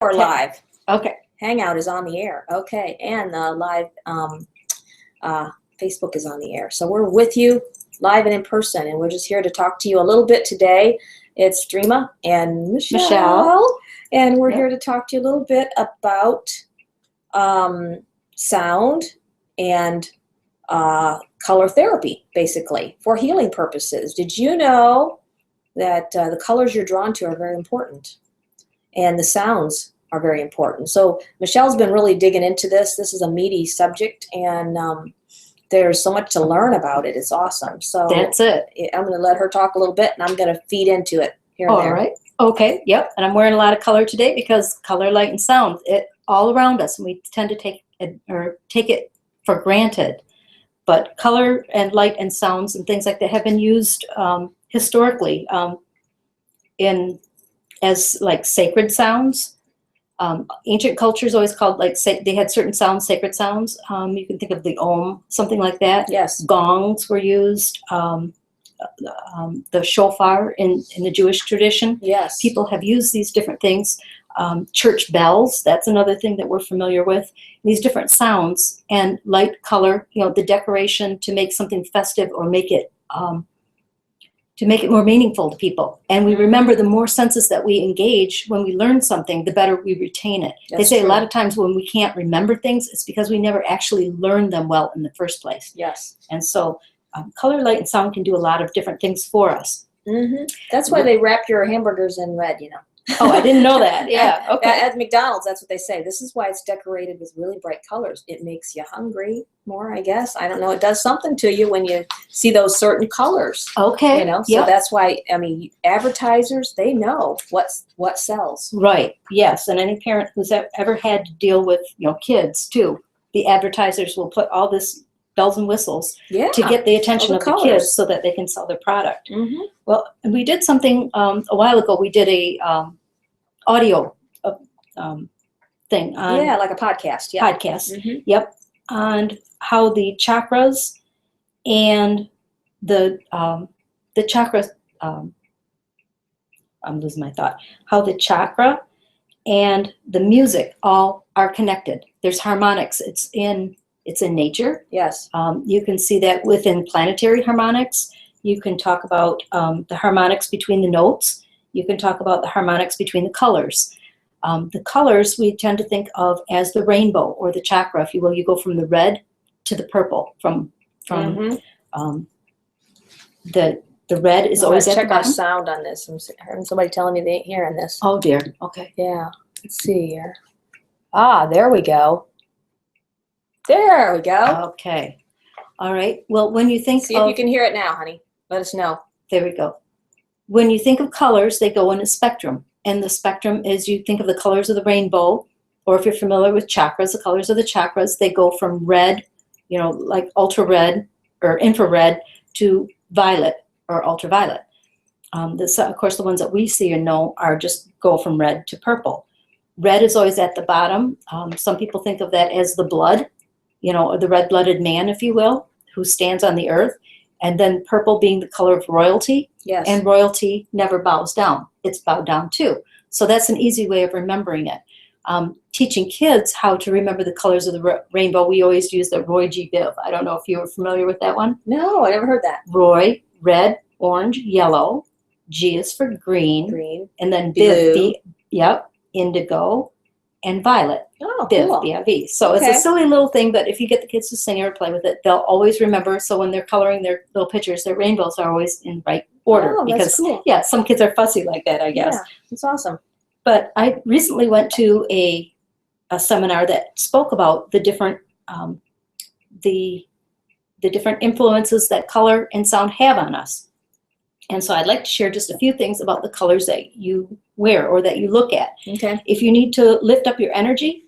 Or live. Okay. Hangout is on the air. Okay. And live Facebook is on the air. So we're with you live and in person, and we're just here to talk to you a little bit today. It's Dreama and Michelle. And we're here to talk to you a little bit about sound and color therapy, basically, for healing purposes. Did you know that the colors you're drawn to are very important? And the sounds are very important. So Michelle's been really digging into this. This is a meaty subject, and there's so much to learn about it. It's awesome. So that's it. I'm going to let her talk a little bit, and I'm going to feed into it here and there. All right. Okay. Yep. And I'm wearing a lot of color today because color, light, and sound, it all around us, and we tend to take it for granted. But color and light and sounds and things like that have been used historically as like sacred sounds. Ancient cultures always called, like, they had certain sounds, sacred sounds. You can think of the Om, something like that. Yes. Gongs were used. The shofar in the Jewish tradition. Yes. People have used these different things. Church bells, that's another thing that we're familiar with. These different sounds and light, color, the decoration to make something festive or make it more meaningful to people. And we remember the more senses that we engage when we learn something, the better we retain it. They say a lot of times when we can't remember things, it's because we never actually learned them well in the first place. Yes. And so color, light, and sound can do a lot of different things for us. Mm-hmm. That's why they wrap your hamburgers in red, Oh, I didn't know that. Yeah. Okay. At McDonald's, that's what they say. This is why it's decorated with really bright colors. It makes you hungry more, I guess. I don't know. It does something to you when you see those certain colors. Okay. So that's why, advertisers, they know what sells. Right. Yes. And any parent who's ever had to deal with, kids too, the advertisers will put all this bells and whistles to get the attention of the kids so that they can sell their product. Mm-hmm. Well, we did something a while ago. We did a audio thing on like a podcast. Podcast. Mm-hmm. Yep. On how the chakras and the chakras. I'm losing my thought. How the chakra and the music all are connected. There's harmonics. It's in nature. Yes. You can see that within planetary harmonics. You can talk about the harmonics between the notes. You can talk about the harmonics between the colors. The colors we tend to think of as the rainbow or the chakra, if you will. You go from the red to the purple. From the red is always at the bottom. Check our sound on this. I'm hearing somebody telling me they ain't hearing this. Oh dear. Okay. Yeah. Let's see here. There we go. There we go. Okay. All right. Well, when you think see if you can hear it now, honey. Let us know. There we go. When you think of colors, they go in a spectrum. And the spectrum is, you think of the colors of the rainbow, or if you're familiar with chakras, the colors of the chakras, they go from red, like ultra red or infrared, to violet or ultraviolet. Of course, the ones that we see and know are just go from red to purple. Red is always at the bottom. Some people think of that as the blood, or the red-blooded man, if you will, who stands on the earth. And then purple being the color of royalty. Yes. And royalty never bows down. It's bowed down too. So that's an easy way of remembering it. Teaching kids how to remember the colors of the rainbow, we always use the Roy G. Biv. I don't know if you were familiar with that one. No, I never heard that. Roy, red, orange, yellow. G is for green. Green. And then Biv, Biv, indigo, and violet. Oh, Biv, cool. B-I-V. So it's a silly little thing, but if you get the kids to sing or play with it, they'll always remember. So when they're coloring their little pictures, their rainbows are always in right order. Oh, that's cool. Yeah, some kids are fussy like that, I guess. Yeah, that's awesome. But I recently went to a seminar that spoke about the different different influences that color and sound have on us. And so I'd like to share just a few things about the colors that you wear or that you look at. Okay. If you need to lift up your energy,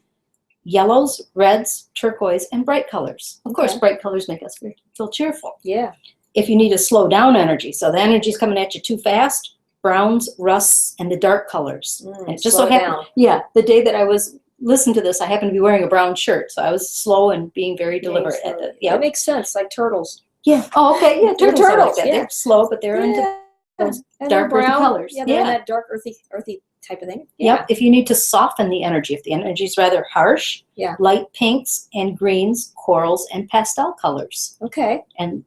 yellows, reds, turquoise, and bright colors. Of course, bright colors make us feel cheerful. Yeah. If you need to slow down energy, so the energy's coming at you too fast, browns, rusts, and the dark colors. And it just so happened, the day that I was listening to this, I happened to be wearing a brown shirt, so I was slow and being very deliberate. That makes sense, like turtles. Yeah. Oh, okay. Yeah, turtles are like that. Yeah. They're slow, but they're into those dark earthy colors. Yeah, they're in that dark earthy type of thing. Yep. If you need to soften the energy, if the energy is rather harsh, Yeah. light pinks and greens, corals, and pastel colors. Okay. And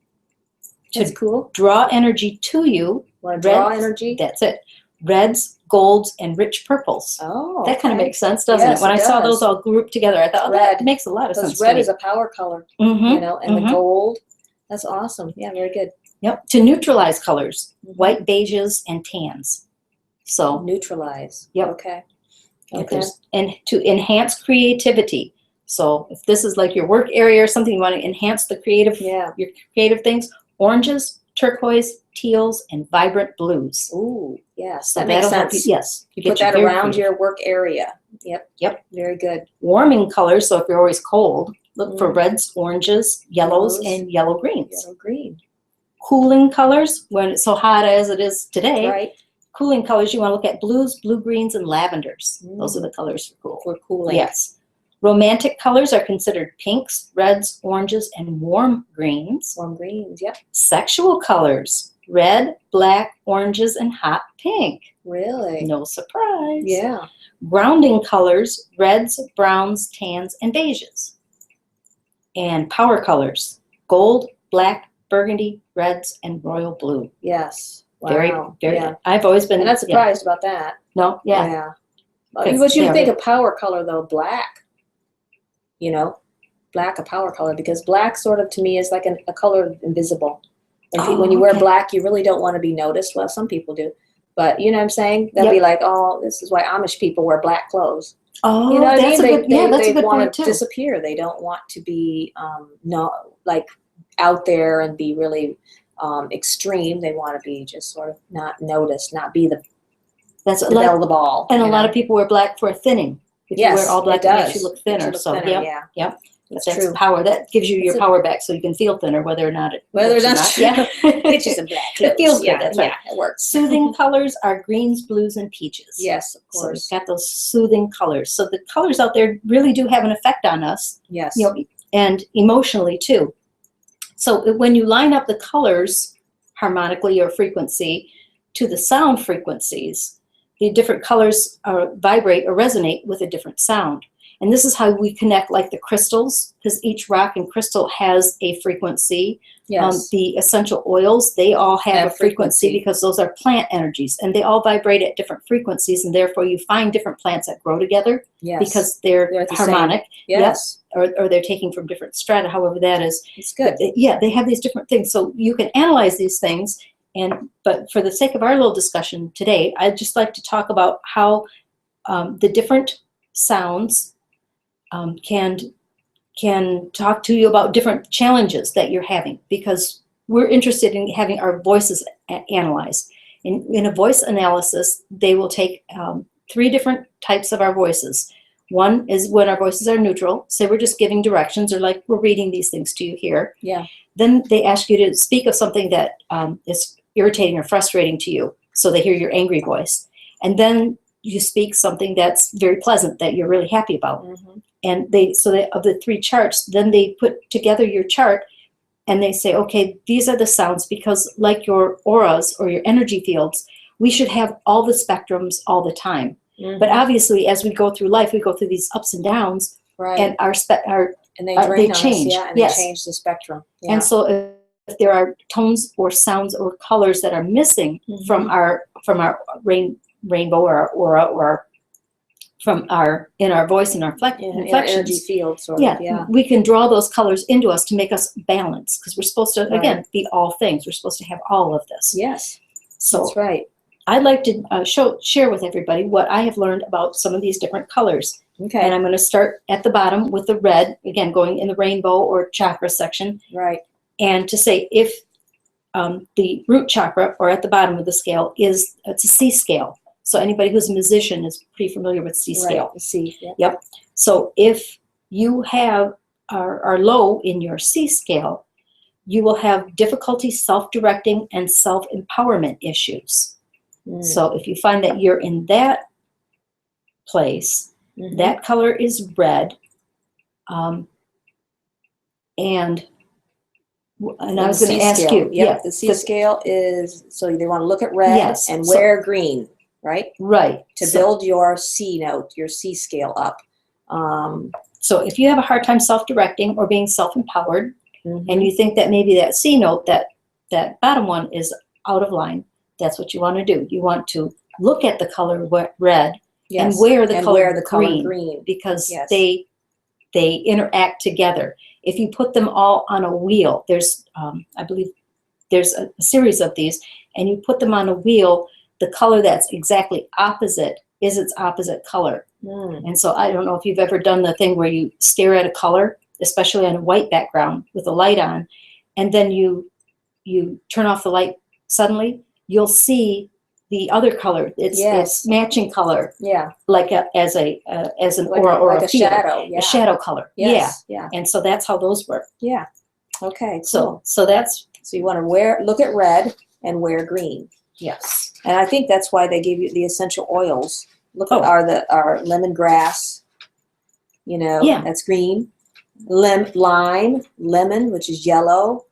That's cool. Draw energy to you. Want to draw energy? That's it. Reds, golds, and rich purples. Oh, that kind of makes sense, doesn't it? When I saw those all grouped together, I thought, oh, that makes a lot of sense. Red is a power color, you know, and the gold. That's awesome. Yeah, very good. Yep. To neutralize colors, white, beiges, and tans. So neutralize. Yep. Okay. And to enhance creativity. So if this is like your work area or something, you want to enhance the creative, your creative things. Oranges, turquoise, teals, and vibrant blues. Ooh, yes, so that makes sense. Yes, you put that around your work area. Yep. Yep. Very good. Warming colors. So if you're always cold, look for reds, oranges, yellows, and yellow greens. Yellow green. Cooling colors. When it's so hot as it is today. Right. Cooling colors, you want to look at blues, blue greens, and lavenders. Those are the colors for cool. For cooling. Yes. Romantic colors are considered pinks, reds, oranges, and warm greens. Warm greens, yep. Sexual colors, red, black, oranges, and hot pink. Really? No surprise. Yeah. Grounding colors, reds, browns, tans, and beiges. And power colors, gold, black, burgundy, reds, and royal blue. Yes. Wow. Very, very. I've always been. I'm not surprised about that. No. Yeah. What you think of power color though? Black. You know, black a power color, because black sort of to me is like a color of invisible. And when you wear black, you really don't want to be noticed. Well, some people do, but you know what I'm saying? They'll be like, oh, this is why Amish people wear black clothes. Oh, you know what I mean? That's a good want point to too. disappear. They don't want to be like out there and be really extreme. They want to be just sort of not noticed, not be the belle of the ball. And a lot of people wear black for thinning. If you wear all black, it makes you look thinner. Yep. That's true. Power. That gives you your power back, so you can feel thinner, whether or not it. Whether that's true. Yeah. Get you some black clothes. It feels good. That's right. Yeah, it works. Soothing colors are greens, blues, and peaches. Yes, of course. So we've got those soothing colors. So the colors out there really do have an effect on us. Yes. You know, and emotionally too. So when you line up the colors harmonically or frequency to the sound frequencies, the different colors vibrate or resonate with a different sound. And this is how we connect, like the crystals, because each rock and crystal has a frequency. Yes. The essential oils, they all have a frequency because those are plant energies, and they all vibrate at different frequencies, and therefore you find different plants that grow together because they're harmonic. Same. Yes. Or they're taking from different strata, however that is. It's good. They have these different things. So you can analyze these things. But for the sake of our little discussion today, I'd just like to talk about how the different sounds can talk to you about different challenges that you're having, because we're interested in having our voices analyzed. In a voice analysis, they will take 3 different types of our voices. One is when our voices are neutral, say we're just giving directions, or like we're reading these things to you here. Yeah. Then they ask you to speak of something that is irritating or frustrating to you, so they hear your angry voice. And then you speak something that's very pleasant, that you're really happy about. And of the 3 charts, then they put together your chart, and they say, okay, these are the sounds, because like your auras or your energy fields, we should have all the spectrums all the time. But obviously, as we go through life, we go through these ups and downs, and they change. They change the spectrum. And so if there are tones or sounds or colors that are missing from our rainbow or our aura, or from in our voice and our inflections, energy field, sort of, we can draw those colors into us to make us balance, because we're supposed to again be all things. We're supposed to have all of this. Yes. So that's right. I'd like to share with everybody what I have learned about some of these different colors. Okay. And I'm going to start at the bottom with the red, again going in the rainbow or chakra section. Right. And to say if the root chakra, or at the bottom of the scale, it's a C scale. So anybody who's a musician is pretty familiar with C scale. Right. C. Yeah. Yep. So if you are low in your C scale, you will have difficulty self-directing and self-empowerment issues. So if you find that you're in that place, that color is red. And I was going to ask you. The C scale is, so they want to look at red and wear green. right? Right. To build your C note, your C scale up. So if you have a hard time self-directing or being self-empowered, Mhm. and you think that maybe that C note, that bottom one is out of line, that's what you want to do. You want to look at the color red and wear the color green, because Yes. they interact together. If you put them all on a wheel, there's I believe there's a series of these, and you put them on a wheel, the color that's exactly opposite is its opposite color. And so I don't know if you've ever done the thing where you stare at a color, especially on a white background with a light on, and then you turn off the light suddenly, you'll see the other color. It's matching color. Yeah. Like as an Like aura or a field. shadow. Yeah. A shadow color. Yes. Yeah. And so that's how those work. Yeah. Okay. Cool. So that's, so you want to look at red and wear green. yes. And I think that's why they give you the essential oils. Look at our lemongrass. You know, that's green. Lime, lemon, which is yellow.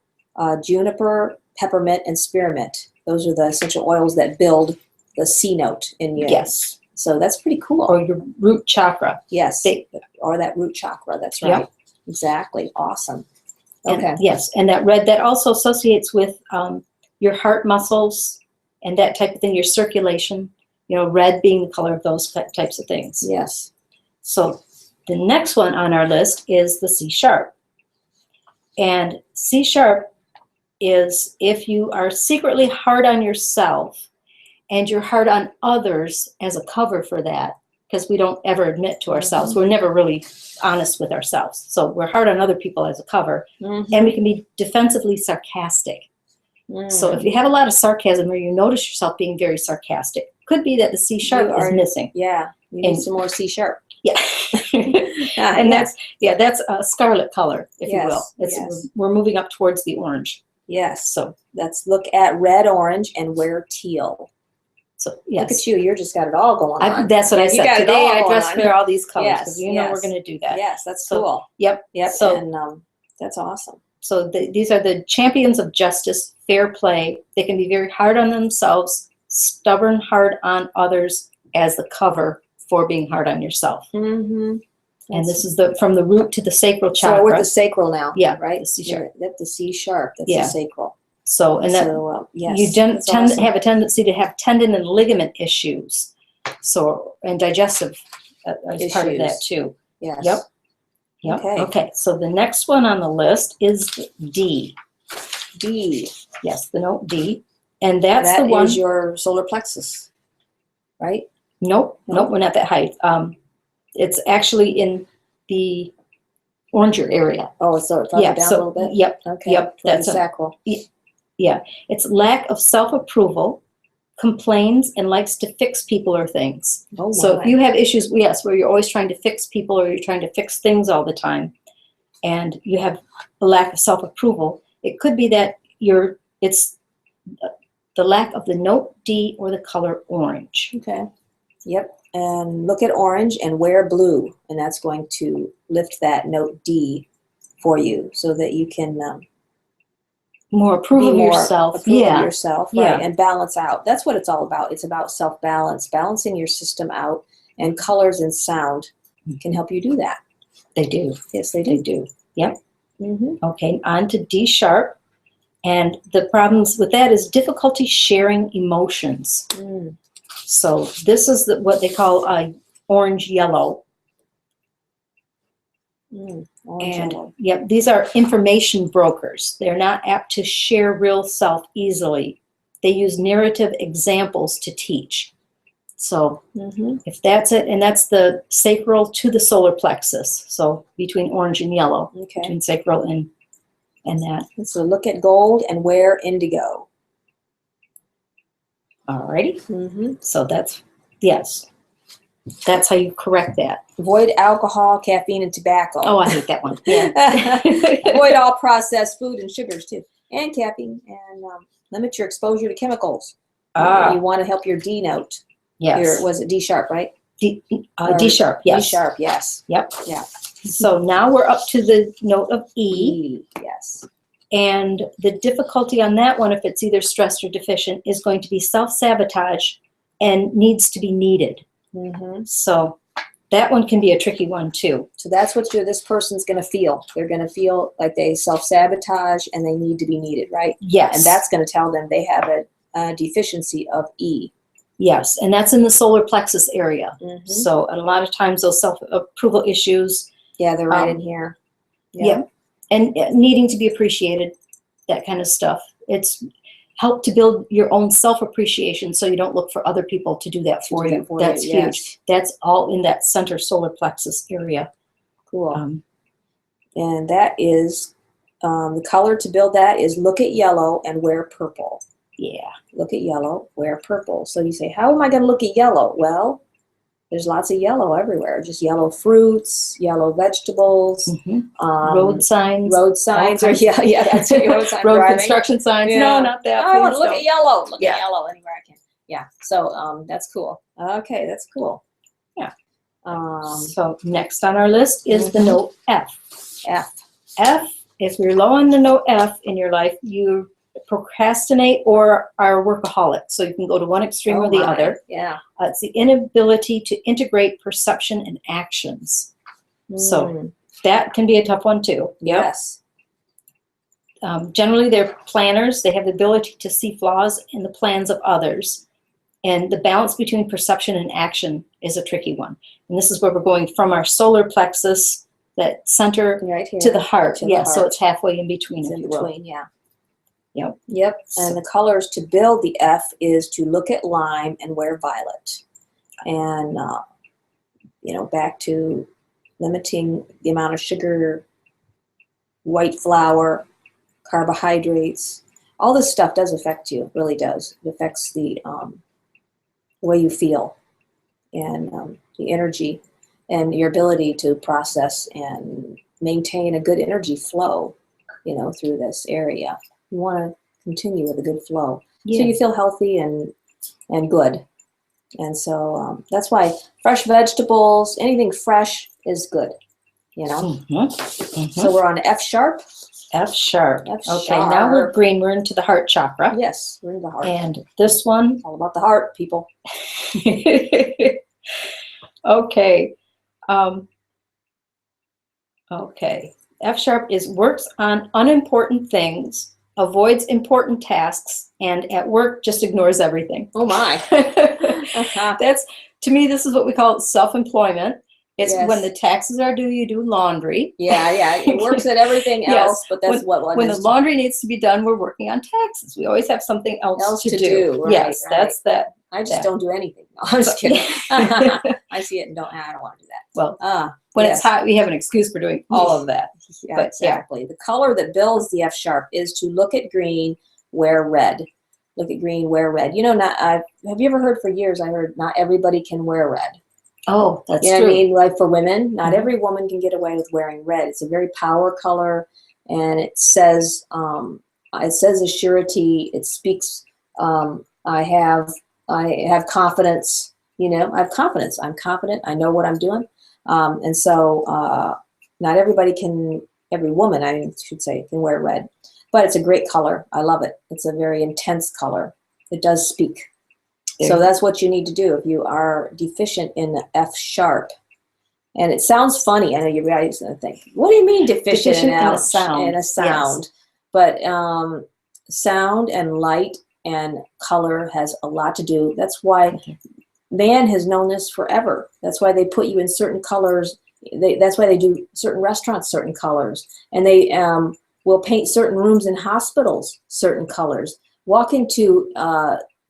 Juniper, peppermint, and spearmint. Those are the essential oils that build the C note in you. Yes. So that's pretty cool. Or your root chakra. Yes. Or that root chakra. That's right. Yep. Exactly. Awesome. Okay. And, yes. And that red, that also associates with your heart muscles and that type of thing, your circulation. You know, red being the color of those types of things. Yes. So the next one on our list is the C sharp. And C sharp is if you are secretly hard on yourself and you're hard on others as a cover for that, because we don't ever admit to ourselves. We're never really honest with ourselves. So we're hard on other people as a cover, and we can be defensively sarcastic. So if you have a lot of sarcasm or you notice yourself being very sarcastic, could be that the C sharp is missing. Yeah, you need some more C sharp. Yeah. And that's a scarlet color, if you will. We're moving up towards the orange. Yes. So let's look at red, orange, and wear teal. So yes. Look at you. You just got it all going on. That's what I said. Today I dressed for all these colors because you know we're going to do that. Yes, that's cool. Yep. So, and that's awesome. So these are the champions of justice, fair play. They can be very hard on themselves, stubborn, hard on others as the cover for being hard on yourself. And this is from the root to the sacral chakra. So we're at the sacral now. Yeah, right. The C sharp. That's the C sharp. That's the sacral. So and that you tend to have a tendency to have tendon and ligament issues. So and digestive is part of that too. Yes. Yep. Okay. So the next one on the list is D. D. Yes, the note D, and that's the one. That is your solar plexus, right? Nope, we're not that high. It's actually in the oranger area. Oh, so it's down a little bit? Yep. Okay. Yep. That's sacral. Yeah. It's lack of self-approval, complains, and likes to fix people or things. So if you have issues, where you're always trying to fix people or you're trying to fix things all the time, and you have a lack of self-approval, it could be that it's the lack of the note D or the color orange. Okay. Yep. And look at orange and wear blue, and that's going to lift that note D for you so that you can more approve of yourself. Right, and balance out. That's what it's all about. It's about self-balance, balancing your system out, and colors and sound can help you do that. They do. Yes, they do. They do. Yep. Okay, on to D sharp. And the problems with that is difficulty sharing emotions. So this is what they call orange-yellow. Yellow. Yep, these are information brokers. They're not apt to share real self easily. They use narrative examples to teach. So if that's it, and that's the sacral to the solar plexus. So between orange and yellow, between sacral and that. So look at gold and wear indigo. Alrighty. So that's, yes. That's how you correct that. Avoid alcohol, caffeine, and tobacco. Oh, I hate that one. Avoid all processed food and sugars too, and caffeine, and limit your exposure to chemicals. You want to help your D note. Yes. Was it D sharp, right? D sharp, yes. D sharp, yes. Yep. Yeah. So now we're up to the note of E. Yes. And the difficulty on that one, if it's either stressed or deficient, is going to be self-sabotage and needs to be needed. Mm-hmm. So that one can be a tricky one too. So that's what this person's going to feel. They're going to feel like they self-sabotage and they need to be needed, right? Yes. And that's going to tell them they have a deficiency of E. Yes, and that's in the solar plexus area. Mm-hmm. So a lot of times those self-approval issues. Yeah, they're right in here. Yeah. And needing to be appreciated, that kind of stuff. It's help to build your own self-appreciation so you don't look for other people to do that for you. That's huge. Yes. That's all in that center solar plexus area. Cool. And that is, the color to build that is look at yellow and wear purple. Yeah. Look at yellow, wear purple. So you say, how am I going to look at yellow? Well, there's lots of yellow everywhere. Just yellow fruits, yellow vegetables, road signs. Road signs, or yeah, that's it. Road sign road driving. Construction signs. Yeah. No, not that. I want to look at yellow. Look Yeah. at yellow anywhere I can. Yeah. So that's cool. Okay, that's cool. Yeah. Um, So next on our list is the note F. F. F. If you're low on the note F in your life, you procrastinate or are a workaholic. So you can go to one extreme or the other. Yeah. It's the inability to integrate perception and actions. So that can be a tough one too. Yes. Generally, they're planners. They have the ability to see flaws in the plans of others. And the balance between perception and action is a tricky one. And this is where we're going from our solar plexus, that center, right here, to the heart. to the Yeah, so heart. it's halfway in between. It's in between, yeah. Yep. Yep. And the colors to build the F is to look at lime and wear violet. And, back to limiting the amount of sugar, white flour, carbohydrates. All this stuff does affect you, it really does. It affects the way you feel and the energy and your ability to process and maintain a good energy flow, through this area. You want to continue with a good flow. Yeah. So you feel healthy and good. And so that's why fresh vegetables, anything fresh is good, So we're on F sharp. F sharp. F Okay, sharp. now we're green. We're into the heart chakra. Yes, we're in the heart. And this one. All about the heart, people. Okay. Okay. F sharp works on unimportant things, avoids important tasks, and at work just ignores everything. Oh my. That's, to me, this is what we call self-employment. It's Yes. when the taxes are due, you do laundry. Yeah. It works at everything else, but that's when the laundry needs to be done, we're working on taxes. We always have something else to do. Right, yes, right. That's that. I just don't do anything. No, I'm just kidding. I see it and I don't want to do that. Well, when it's hot, we have an excuse for doing all of that. Yeah, But, exactly. The color that builds the F sharp is to look at green, wear red. Look at green, wear red. Have you ever heard for years, I heard not everybody can wear red. Oh, that's You know true. what I mean? Like for women, not every woman can get away with wearing red. It's a very power color, and it says a surety. It speaks. I have confidence. I have confidence. I'm confident. I know what I'm doing. And so not everybody every woman, I should say, can wear red. But it's a great color. I love it. It's a very intense color. It does speak. So that's what you need to do if you are deficient in the F sharp. And it sounds funny. I know you guys are going to think, what do you mean deficient in a sound? In a sound. Yes. But sound and light and color has a lot to do. That's why man has known this forever. That's why they put you in certain colors. That's why they do certain restaurants certain colors. And they will paint certain rooms in hospitals certain colors. Walk into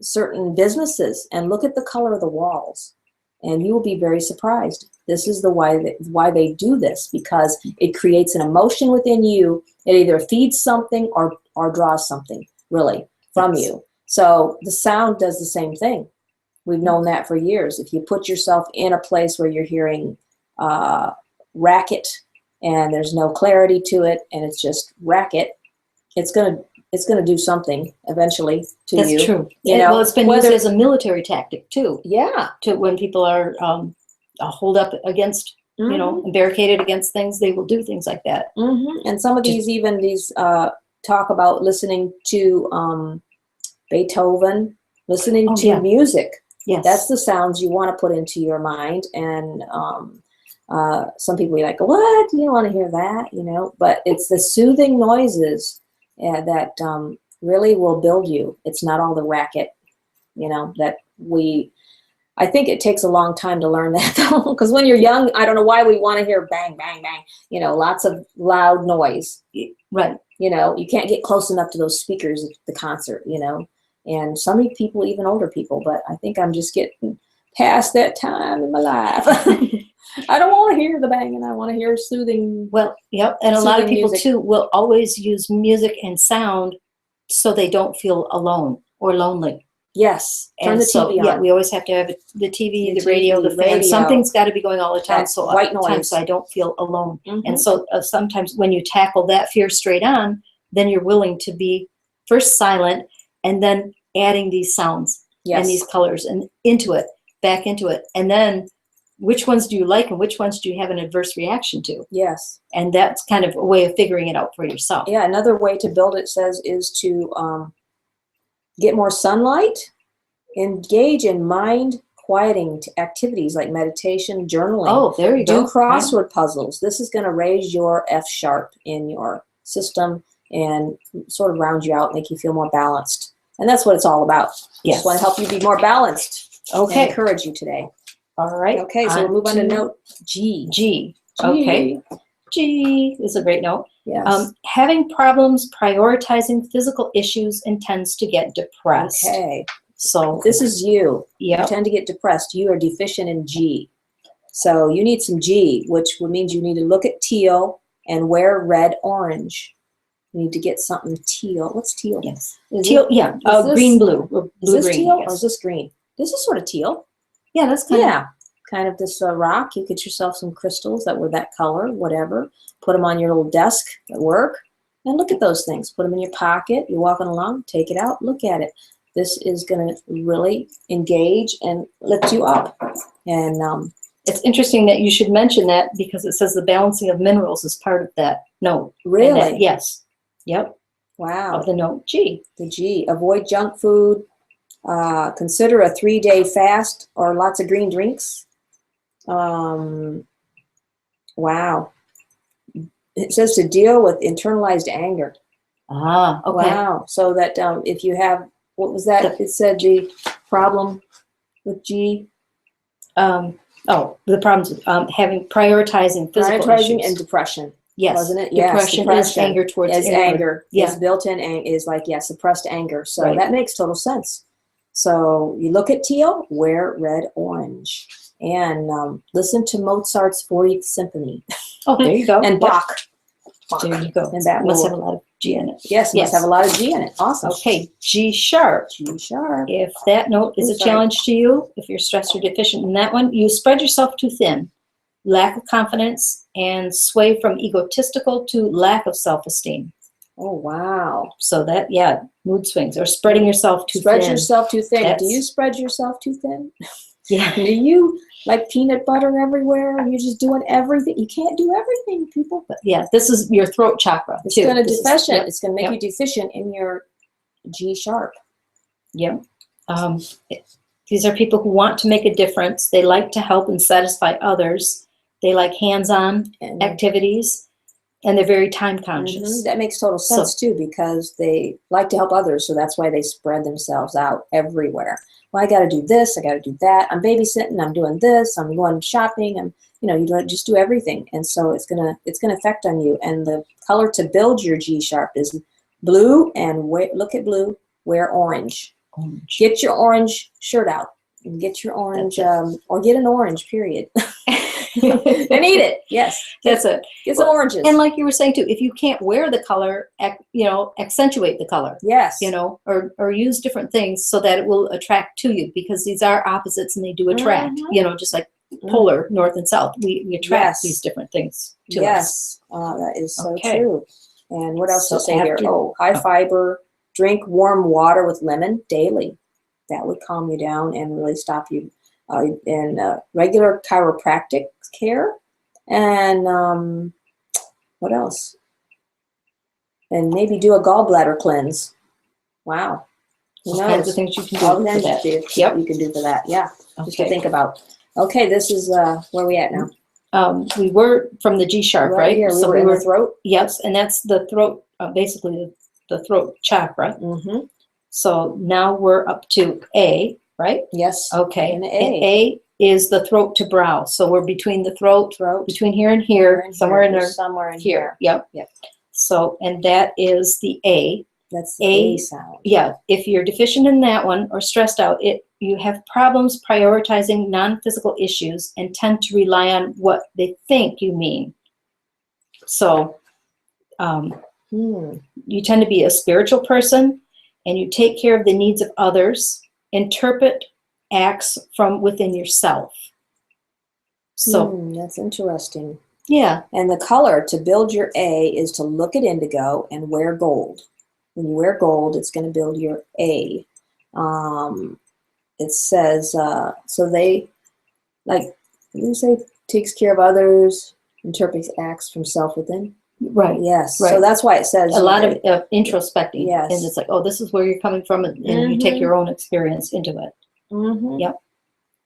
certain businesses and look at the color of the walls, and you will be very surprised. This is why they do this, because it creates an emotion within you. It either feeds something or draws something really from you. So the sound does the same thing. We've known that for years. If you put yourself in a place where you're hearing racket and there's no clarity to it and it's just racket, it's gonna do something eventually to you. That's true. Well, it's been used as a military tactic too. Yeah. To when people are holed up against, and barricaded against things, they will do things like that. Mm-hmm. And some of these talk about listening to Beethoven, listening to music Yes. That's the sounds you want to put into your mind. And some people are like, what? You don't want to hear that, you know? But it's the soothing noises that really will build you. It's not all the racket, you know, that I think it takes a long time to learn that, though, because when you're young, I don't know why we want to hear bang, bang, bang, you know, lots of loud noise. Right. You know, you can't get close enough to those speakers at the concert, you know, and some people, even older people, but I think I'm just getting past that time in my life. I don't want to hear the banging. I want to hear soothing. Well, yep. And a lot of people, music. too, will always use music and sound so they don't feel alone or lonely. Yes. Turn the TV on. Yeah, we always have to have the TV, the TV, radio, the fan. radio. Something's got to be going all the time. So white noise. So I don't feel alone. And so sometimes when you tackle that fear straight on, then you're willing to be first silent and then adding these sounds and these colors and back into it. And then which ones do you like and which ones do you have an adverse reaction to? Yes. And that's kind of a way of figuring it out for yourself. Yeah, another way to build it is to get more sunlight, engage in mind quieting activities like meditation, journaling. Oh, there you go. Do crossword puzzles. This is going to raise your F sharp in your system and sort of round you out, make you feel more balanced. And that's what it's all about. Yes. Just want to help you be more balanced. Okay. And encourage you today. All right. Okay, so we'll move on to note G. G. Okay. G is a great note. Yes. Having problems prioritizing physical issues and tends to get depressed. Okay. So this is you. Yeah. You tend to get depressed. You are deficient in G. So you need some G, which means you need to look at teal and wear red, orange. You need to get something teal. What's teal? Yes. Teal, yeah. Green, blue. Or blue, is this green, teal or is this green? This is sort of teal. Yeah, that's kind of this rock. You get yourself some crystals that were that color, whatever. Put them on your little desk at work and look at those things. Put them in your pocket. You're walking along, take it out, look at it. This is going to really engage and lift you up. And it's interesting that you should mention that because it says the balancing of minerals is part of that note. Really? Yes. Yep. Wow. Of the note G. The G. Avoid junk food. Consider a 3-day fast or lots of green drinks. Wow. It says to deal with internalized anger. Ah, okay. Wow. So that if you have, what was that? It said the problem with G. The problems with having prioritizing physical issues. And depression. Yes. Wasn't it? Depression is anger towards anger. Yeah. It's built-in is like, suppressed anger. So right. that makes total sense. So you look at teal, wear red, orange. And listen to Mozart's 40th Symphony. Oh, there you go. And Bach. There you go. And that must have a lot of G in it. Yes, must have a lot of G in it. Awesome. Okay, G sharp. G sharp. If that note is a challenge to you, if you're stressed or deficient in that one, you spread yourself too thin, lack of confidence, and sway from egotistical to lack of self-esteem. Oh, wow. So that, mood swings or spreading yourself too thin. Spread yourself too thin. Do you spread yourself too thin? Yeah. Do you like peanut butter everywhere? You're just doing everything. You can't do everything, people. But yeah, this is your throat chakra. It's going to deficient. It's going to make you deficient in your G sharp. Yep. These are people who want to make a difference. They like to help and satisfy others. They like hands-on activities, and they're very time conscious. That makes total sense too, because they like to help others, so that's why they spread themselves out everywhere. Well, I got to do this, I got to do that. I'm babysitting, I'm doing this, I'm going shopping. You don't just do everything, and so it's gonna affect on you. And the color to build your G sharp is blue, and look at blue. Wear orange. Get your orange shirt out, and get your orange, or get an orange. Period. And eat it. Yes, that's it. Get some oranges. And like you were saying too, if you can't wear the color, accentuate the color. Yes. Or use different things so that it will attract to you, because these are opposites and they do attract. Just like polar, north and south, we attract these different things to us. Yes, that is so true. And what else to say here? High fiber. Drink warm water with lemon daily. That would calm you down and really stop you. And regular chiropractic care. And what else? And maybe do a gallbladder cleanse. Wow. Who All kinds of knows? things you can do All the for things that. you can do for that. Yeah, just to Okay. think about. Okay, this is where we at now? We were from the G sharp, right? Here, So we were in the throat. Yes, and that's the throat, basically the throat chakra. Mm-hmm. So now we're up to A, right? Yes. Okay. And And A is the throat to brow. So we're between the throat, between here and here, somewhere in there. Somewhere in Here. here. Yep. So, and that is the A. That's the A sound. Yeah. If you're deficient in that one or stressed out, you have problems prioritizing non-physical issues and tend to rely on what they think you mean. So, you tend to be a spiritual person, and you take care of the needs of others, interpret acts from within yourself. So that's interesting. Yeah. And the color to build your A is to look at indigo and wear gold. When you wear gold, it's going to build your A. It says, so they, like, you say, takes care of others, interprets acts from self within. Right. Yes. Right. So that's why it says a lot of introspecting. Yes. And it's like, oh, this is where you're coming from, and you take your own experience into it. Yep.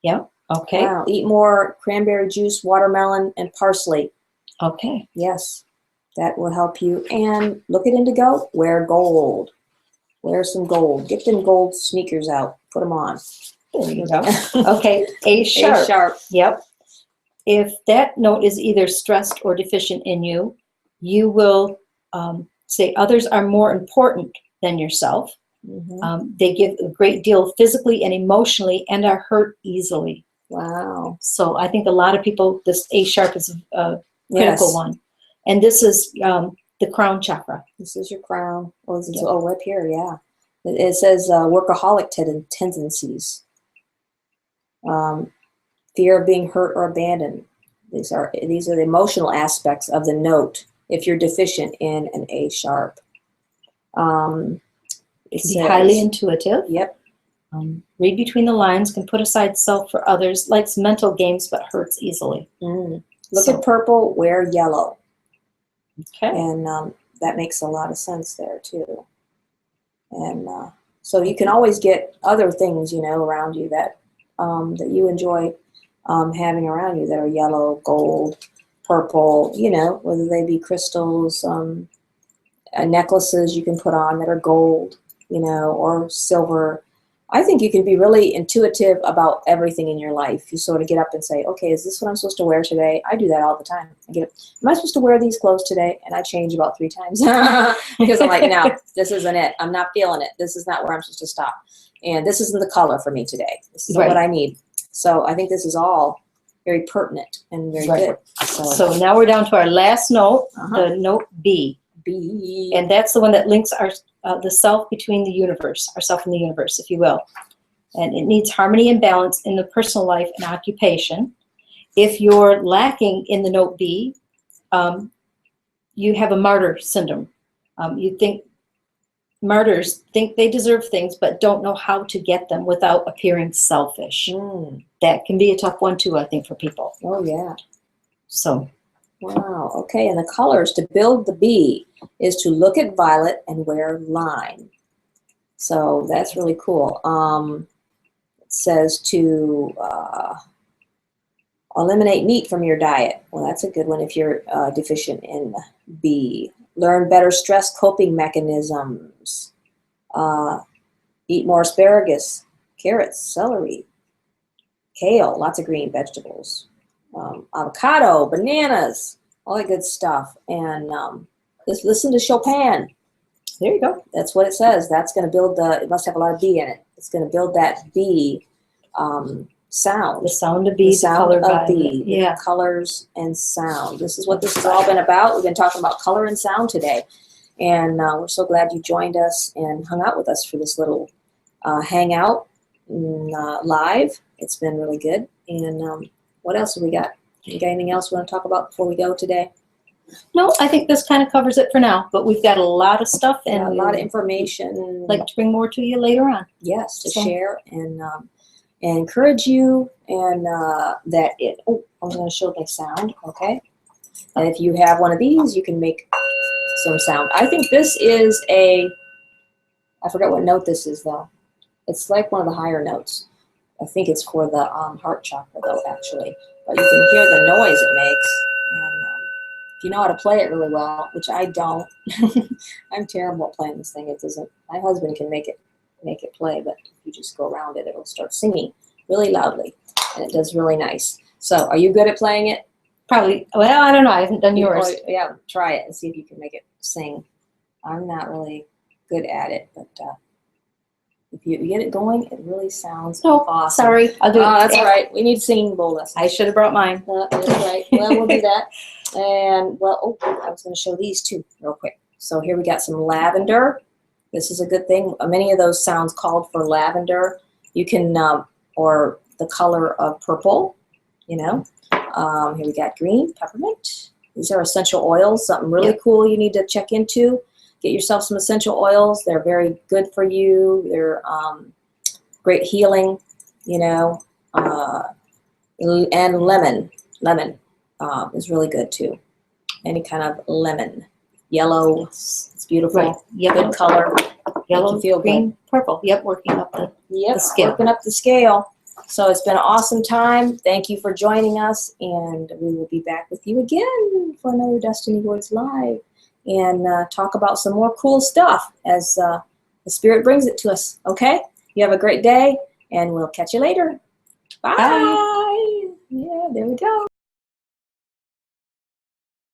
Yep. Okay. Wow. Eat more cranberry juice, watermelon, and parsley. Okay. Yes. That will help you. And look at indigo. Wear gold. Wear some gold. Get them gold sneakers out. Put them on. There you go. Okay. A sharp. A sharp. Yep. If that note is either stressed or deficient in you, you will say others are more important than yourself. They give a great deal physically and emotionally and are hurt easily. Wow. So I think a lot of people, this A sharp is a critical one. And this is the crown chakra. This is your crown. Oh, this is, right here, yeah. It says workaholic tendencies. Fear of being hurt or abandoned. These are the emotional aspects of the note if you're deficient in an A sharp. Be highly intuitive. Yep. Read between the lines, can put aside self for others, likes mental games but hurts easily. Look at purple, wear yellow. Okay. And that makes a lot of sense there too. And so you can always get other things, around you that that you enjoy having around you that are yellow, gold, purple, whether they be crystals, necklaces you can put on that are gold, or silver. I think you can be really intuitive about everything in your life. You sort of get up and say, okay, is this what I'm supposed to wear today? I do that all the time. I get up, am I supposed to wear these clothes today? And I change about 3 times because I'm like, no, this isn't it. I'm not feeling it. This is not where I'm supposed to stop. And this isn't the color for me today. This is what I need. So I think this is all very pertinent and very good. So now we're down to our last note, the note B. B. And that's the one that links our the self between the universe, ourself and the universe, if you will. And it needs harmony and balance in the personal life and occupation. If you're lacking in the note B, you have a martyr syndrome. You think martyrs think they deserve things but don't know how to get them without appearing selfish. That can be a tough one too, I think, for people. Oh yeah. So wow. Okay, and the colors to build the B is to look at violet and wear lime. So that's really cool. It says to eliminate meat from your diet. Well, that's a good one if you're deficient in B. Learn better stress coping mechanisms. Eat more asparagus, carrots, celery, kale, lots of green vegetables. Avocado, bananas, all that good stuff. And just listen to Chopin. There you go. That's what it says. That's going to build it must have a lot of B in it. It's going to build that B sound. The sound of B, the sound color of B. Yeah. Colors and sound. This is what this has all been about. We've been talking about color and sound today. And we're so glad you joined us and hung out with us for this little hangout live. It's been really good. And what else have we got? You got anything else we want to talk about before we go today? No, I think this kind of covers it for now. But we've got a lot of stuff and a lot of information. Like to bring more to you later on. Yes, to share and encourage you. And that it. Oh, I was going to show my sound. Okay. And if you have one of these, you can make some sound. I think this is I forgot what note this is though. It's like one of the higher notes. I think it's for the heart chakra, though, actually. But you can hear the noise it makes. And if you know how to play it really well, which I don't, I'm terrible at playing this thing. It doesn't. My husband can make it play, but if you just go around it, it'll start singing really loudly, and it does really nice. So, are you good at playing it? Probably. Well, I don't know. I haven't done yours. Yeah, try it and see if you can make it sing. I'm not really good at it, but if you get it going, it really sounds awesome. Sorry. I'll do it. That's all right. We need singing bowl lessons. I should have brought mine. That's right. Well, we'll do that. And, well, I was going to show these two real quick. So here we got some lavender. This is a good thing. Many of those sounds called for lavender. You can, or the color of purple, you know. Here we got green, peppermint. These are essential oils, something really cool you need to check into. Get yourself some essential oils. They're very good for you. They're great healing, you know. And lemon. Lemon is really good too. Any kind of lemon. Yellow, it's beautiful. Right. Yellow, good color. Yellow, feel green, good. purple. Yep, working up the scale. Working up the scale. So it's been an awesome time. Thank you for joining us, and we will be back with you again for another Destiny Words Live, and talk about some more cool stuff as the Spirit brings it to us. Okay? You have a great day, and we'll catch you later. Bye. Yeah, there we go.